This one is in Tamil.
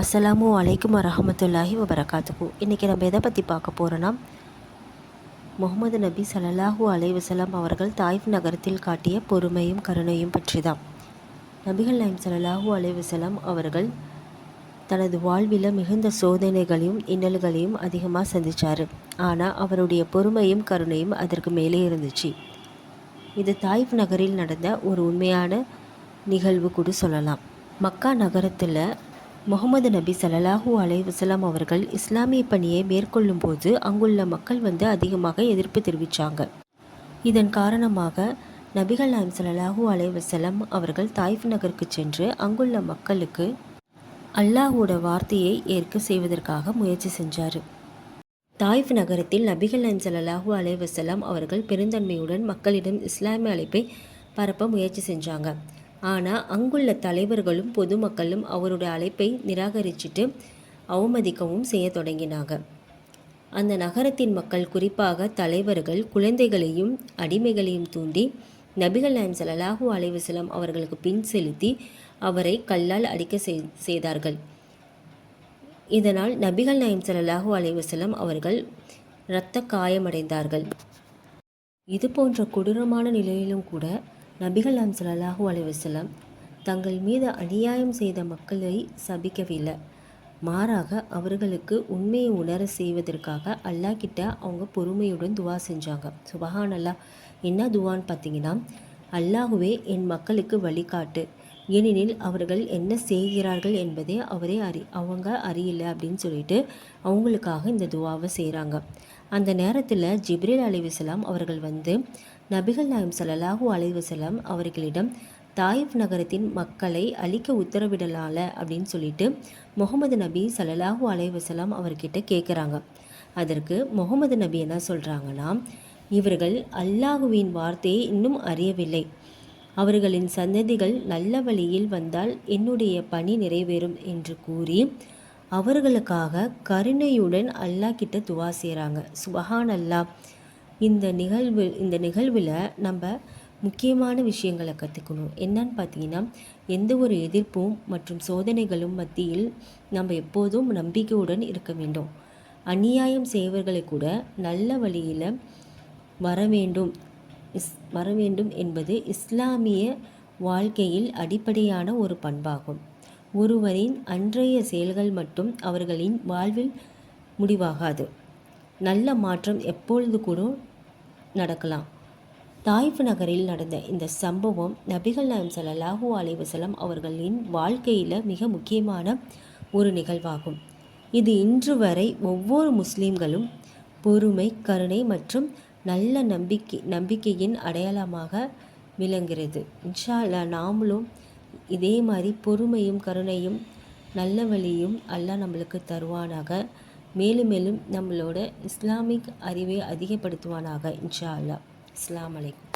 அஸ்ஸலாமு அலைக்கும் வரஹமத்துல்லாஹி வபரகாத்துஹு. இன்றைக்கி நம்ம எதை பற்றி பார்க்க போகிறோன்னா, முகமது நபி ஸல்லல்லாஹு அலைஹி வஸல்லம் அவர்கள் தாயிஃப் நகரத்தில் காட்டிய பொறுமையும் கருணையும் பற்றி தான். நபிகள் நாயகம் ஸல்லல்லாஹு அலைஹி வஸல்லம் அவர்கள் தனது வாழ்வில் மிகுந்த சோதனைகளையும் இன்னல்களையும் அதிகமாக சந்தித்தார். ஆனால் அவருடைய பொறுமையும் கருணையும் அதற்கு மேலே இருந்துச்சு. இது தாயிஃப் நகரில் நடந்த ஒரு உண்மையான நிகழ்வு கூட சொல்லலாம். மக்கா நகரத்தில் முகமது நபி ஸல்லல்லாஹு அலைஹி வஸல்லம் அவர்கள் இஸ்லாமிய பணியை மேற்கொள்ளும் போது அங்குள்ள மக்கள் அதிகமாக எதிர்ப்பு தெரிவித்தாங்க. இதன் காரணமாக நபிகள் நாயகம் ஸல்லல்லாஹு அலைஹி வஸல்லம் அவர்கள் தாயிஃப் நகருக்கு சென்று அங்குள்ள மக்களுக்கு அல்லாஹ்வோட வார்த்தையை ஏற்க செய்வதற்காக முயற்சி செஞ்சார். தாயிஃப் நகரத்தில் நபிகள் நாயகம் ஸல்லல்லாஹு அலைஹி வஸல்லம் அவர்கள் பெருந்தன்மையுடன் மக்களிடம் இஸ்லாமிய அழைப்பை பரப்ப முயற்சி செஞ்சாங்க. ஆனால் அங்குள்ள தலைவர்களும் பொதுமக்களும் அவருடைய அழைப்பை நிராகரிச்சுட்டு அவமதிக்கவும் செய்ய தொடங்கினாங்க. அந்த நகரத்தின் மக்கள், குறிப்பாக தலைவர்கள், குழந்தைகளையும் அடிமைகளையும் தூண்டி நபிகள் நாயகம் ஸல்லல்லாஹு அலைஹி வஸல்லம் அவர்களுக்கு பின் செலுத்தி அவரை கல்லால் அடிக்க செய்தார்கள். இதனால் நபிகள் நாயகம் ஸல்லல்லாஹு அலைஹி வஸல்லம் அவர்கள் இரத்த காயமடைந்தார்கள். இது போன்ற கொடூரமான நிலையிலும் கூட நபிகள் நாயகம் ஸல்லல்லாஹு அலைஹி வஸல்லம் தங்கள் மீது அநியாயம் செய்த மக்களை சபிக்கவில்லை. மாறாக அவர்களுக்கு உண்மையை உணர செய்வதற்காக அல்லாஹ் கிட்ட அவங்க பொறுமையுடன் துவா செஞ்சாங்க. சுபஹானல்லாஹ். என்ன துவான்னு பார்த்தீங்கன்னா, அல்லாஹுவே என் மக்களுக்கு வழிகாட்டு, ஏனெனில் அவர்கள் என்ன செய்கிறார்கள் என்பதை அவங்க அறியலை அப்படின்னு சொல்லிட்டு அவங்களுக்காக இந்த துவாவை செய்கிறாங்க. அந்த நேரத்தில் ஜிப்ரீல் அலைஹிஸ்ஸலாம் அவர்கள் நபிகள் நாயகம் ஸல்லல்லாஹு அலைஹி வஸல்லம் அவர்களிடம் தாயிஃப் நகரத்தின் மக்களை அழிக்க உத்தரவிடலால அப்படின்னு சொல்லிட்டு முகமது நபி ஸல்லல்லாஹு அலைஹி வஸல்லம் அவர்கிட்ட கேட்குறாங்க. அதற்கு முகமது நபி என்ன சொல்கிறாங்கன்னா, இவர்கள் அல்லாஹுவின் வார்த்தையை இன்னும் அறியவில்லை. அவர்களின் சந்ததிகள் நல்ல வழியில் வந்தால் என்னுடைய பணி நிறைவேறும் என்று கூறி அவர்களுக்காக கருணையுடன் அல்லாஹ் கிட்ட துவா செய்கிறாங்க. சுபஹான் அல்லாஹ். இந்த நிகழ்வில் நம்ம முக்கியமான விஷயங்களை கற்றுக்கணும். என்னன்னு பார்த்தீங்கன்னா, எந்த ஒரு எதிர்ப்பும் மற்றும் சோதனைகளும் மத்தியில் நம்ம எப்போதும் நம்பிக்கையுடன் இருக்க வேண்டும். அநியாயம் செய்வர்களை கூட நல்ல வழியில் வர வேண்டும் என்பது இஸ்லாமிய வாழ்க்கையில் அடிப்படையான ஒரு பண்பாகும். ஒருவரின் அன்றைய செயல்கள் மட்டும் அவர்களின் வாழ்வில் முடிவாகாது. நல்ல மாற்றம் எப்பொழுது கூட நடக்கலாம். தாயிஃப் நகரில் நடந்த இந்த சம்பவம் நபிகள் நாயகம் ஸல்லல்லாஹு அலைஹி வஸல்லம் அவர்களின் வாழ்க்கையில் மிக முக்கியமான ஒரு நிகழ்வாகும். இது இன்று வரை ஒவ்வொரு முஸ்லீம்களும் பொறுமை, கருணை மற்றும் நல்ல நம்பிக்கையின் அடையாளமாக விளங்குகிறது. இன்ஷா அல்லாஹ் நாமளும் இதே மாதிரி பொறுமையும் கருணையும் நல்ல வழியும் அல்லாஹ் நம்மளுக்கு தருவானாக. மேலும் மேலும் நம்மளோட இஸ்லாமிக் அறிவை அதிகப்படுத்துவானாக. இன்ஷா அல்லாஹ். அஸ்ஸலாமு அலைக்கும்.